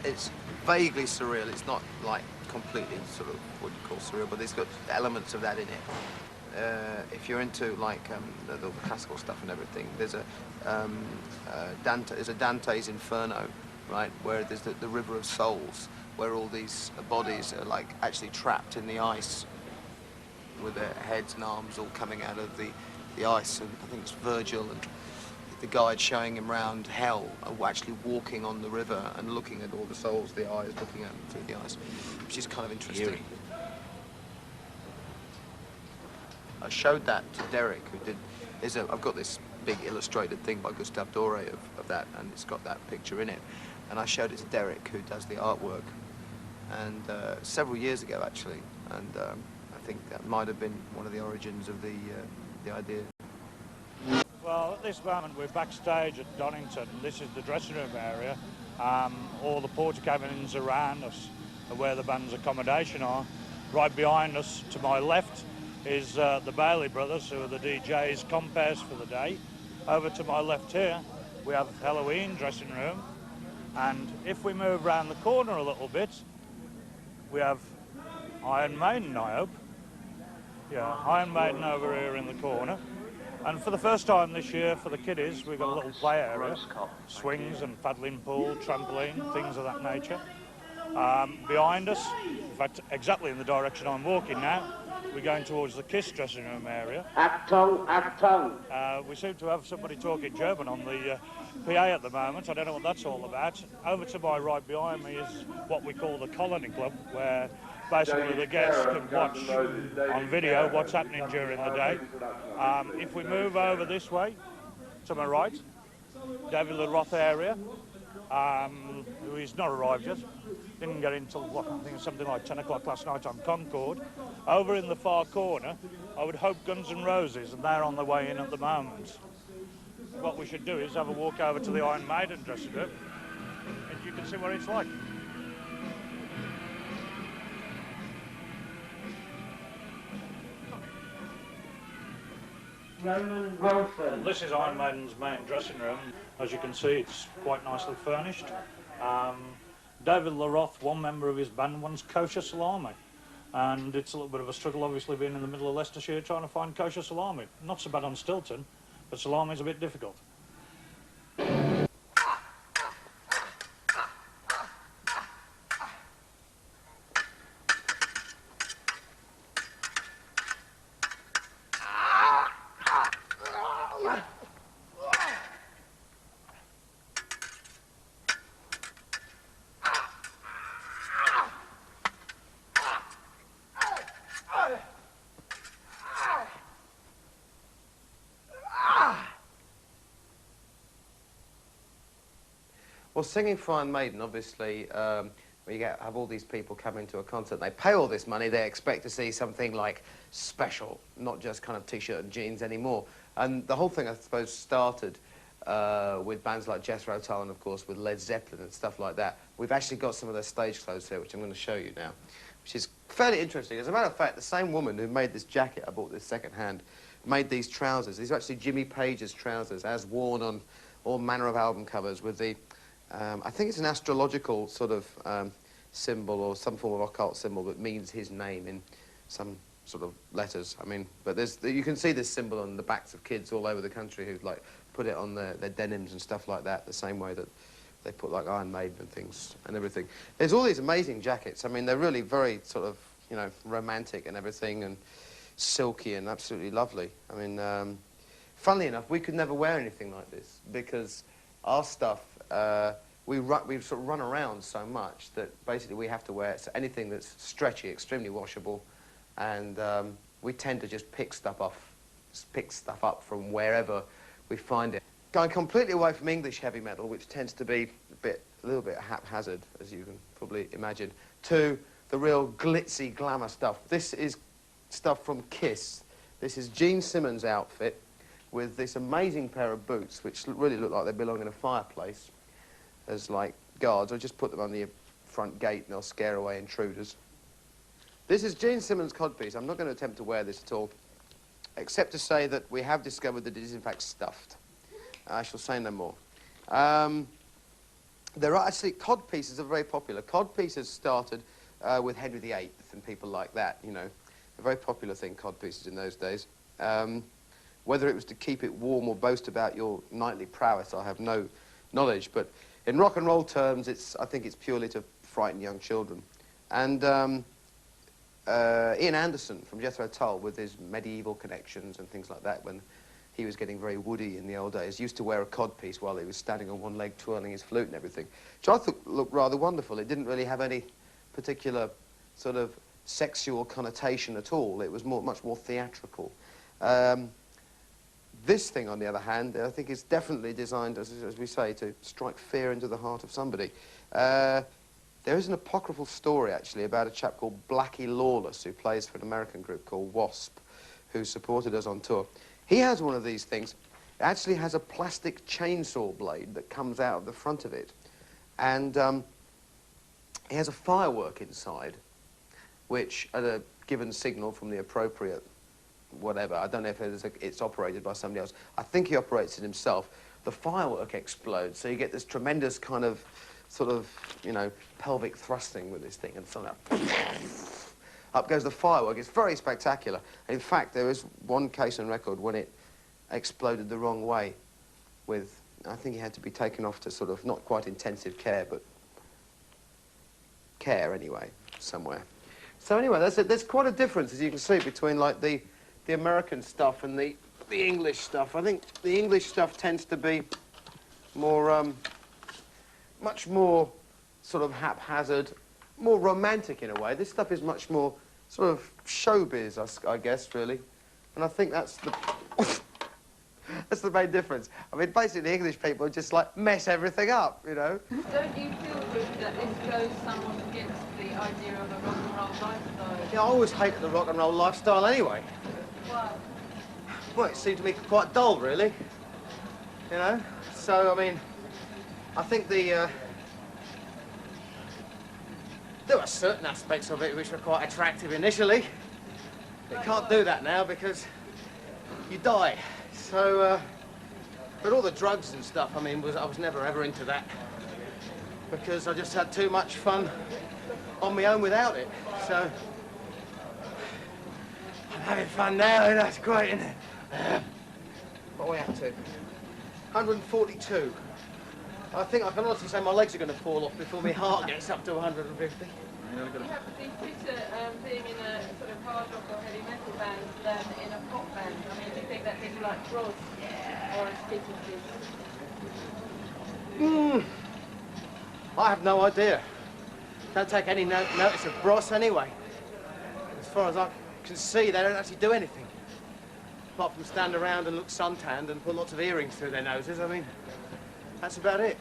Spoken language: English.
it's vaguely surreal. It's not like completely sort of what you call surreal, but it's got elements of that in it. If you're into like the classical stuff and everything, there's there's a Dante's Inferno, right, where there's the River of Souls, where all these bodies are like actually trapped in the ice, with their heads and arms all coming out of the ice, and I think it's Virgil and the guide showing him round hell are actually walking on the river and looking at all the souls, the eyes looking at them through the eyes, which is kind of interesting. Eerie. I showed that to Derek, who did. I've got this big illustrated thing by Gustave Doré of that, and it's got that picture in it. And I showed it to Derek, who does the artwork, and several years ago actually. And I think that might have been one of the origins of the idea. Well, at this moment we're backstage at Donington. This is the dressing room area. All the porter cabins around us are where the band's accommodation are. Right behind us, to my left, is the Bailey brothers, who are the DJs, compares for the day. Over to my left here, we have Halloween dressing room. And if we move around the corner a little bit, we have Iron Maiden, I hope. Yeah, Iron Maiden over here in the corner. And for the first time this year, for the kiddies, we've got a little play area, swings and paddling pool, trampoline, things of that nature. Behind us, in fact, exactly in the direction I'm walking now, we're going towards the Kiss dressing room area. Achtung, Achtung. We seem to have somebody talking German on the PA at the moment. I don't know what that's all about. Over to my right behind me is what we call the Colony Club, where basically the guests can watch on video what's happening during the day. If we move over this way, to my right, David Lee Roth area, who is not arrived yet. Didn't get in until, I think it's something like 10 o'clock last night on Concord. Over in the far corner, I would hope Guns N' Roses, and they're on the way in at the moment. What we should do is have a walk over to the Iron Maiden dressing room, and you can see what it's like. And this is Iron Maiden's main dressing room. As you can see, it's quite nicely furnished. David Lee Roth, one member of his band, wants kosher salami. And it's a little bit of a struggle, obviously, being in the middle of Leicestershire, trying to find kosher salami. Not so bad on Stilton, but salami's a bit difficult. Well, singing for Iron Maiden, obviously, you have all these people coming to a concert, they pay all this money, they expect to see something like special, not just kind of T-shirt and jeans anymore. And the whole thing, I suppose, started with bands like Jethro Tull and, of course, with Led Zeppelin and stuff like that. We've actually got some of their stage clothes here, which I'm going to show you now, which is fairly interesting. As a matter of fact, the same woman who made this jacket, I bought this second-hand, made these trousers. These are actually Jimmy Page's trousers, as worn on all manner of album covers with the... I think it's an astrological sort of symbol or some form of occult symbol that means his name in some sort of letters. I mean, but you can see this symbol on the backs of kids all over the country who like put it on their denims and stuff like that, the same way that they put like Iron Maiden and things and everything. There's all these amazing jackets. I mean, they're really very sort of, you know, romantic and everything and silky and absolutely lovely. I mean, funnily enough, we could never wear anything like this because our stuff, we sort of run around so much that basically we have to wear anything that's stretchy, extremely washable, and we tend to just pick stuff up from wherever we find it. Going completely away from English heavy metal, which tends to be a little bit haphazard, as you can probably imagine, to the real glitzy glamour stuff. This is stuff from Kiss. This is Gene Simmons' outfit with this amazing pair of boots, which really look like they belong in a fireplace. As like guards, I just put them on the front gate and they'll scare away intruders. This is Gene Simmons' codpiece. I'm not going to attempt to wear this at all, except to say that we have discovered that it is in fact stuffed. I shall say no more. There are actually, cod pieces are very popular. Cod pieces started with Henry VIII and people like that, you know. A very popular thing, cod pieces in those days. Whether it was to keep it warm or boast about your knightly prowess, I have no knowledge. But in rock and roll terms, I think it's purely to frighten young children. And Ian Anderson from Jethro Tull, with his medieval connections and things like that, when he was getting very woody in the old days, used to wear a codpiece while he was standing on one leg twirling his flute and everything, which I thought looked rather wonderful. It didn't really have any particular sort of sexual connotation at all. It was much more theatrical. This thing, on the other hand, I think is definitely designed, as we say, to strike fear into the heart of somebody. There is an apocryphal story, actually, about a chap called Blackie Lawless, who plays for an American group called Wasp, who supported us on tour. He has one of these things. It actually has a plastic chainsaw blade that comes out of the front of it. And it has a firework inside, which, at a given signal from the appropriate whatever, I don't know if it's operated by somebody else. I think he operates it himself. The firework explodes, so you get this tremendous kind of, sort of, you know, pelvic thrusting with this thing, and sort of up goes the firework. It's very spectacular. In fact, there is one case on record when it exploded the wrong way with, I think he had to be taken off to sort of, not quite intensive care, but care anyway, somewhere. So anyway, there's quite a difference, as you can see, between like the American stuff and the English stuff. I think the English stuff tends to be more, much more sort of haphazard, more romantic in a way. This stuff is much more sort of showbiz, I guess, really. And I think that's the that's the main difference. I mean, basically, English people just like mess everything up, you know. Don't you feel, Bruce, that this goes somewhat against the idea of a rock and roll lifestyle? Yeah, I always hated the rock and roll lifestyle anyway. Why? Well, it seemed to me quite dull, really. You know. So I mean, I think there were certain aspects of it which were quite attractive initially. You can't do that now because you die. So, but all the drugs and stuff, I mean, I was never ever into that because I just had too much fun on my own without it. So, I'm having fun now, and that's great, isn't it? What are we up to? 142. I think I can honestly say my legs are going to fall off before my heart gets up to 150. You have to be fitter being in a sort of hard rock or heavy metal band than in a pop band. I mean, do you think that people like Bros or Dickinson? I have no idea. Don't take any notice of Bros anyway. As far as I can see, they don't actually do anything. Apart from stand around and look suntanned and put lots of earrings through their noses. I mean, that's about it.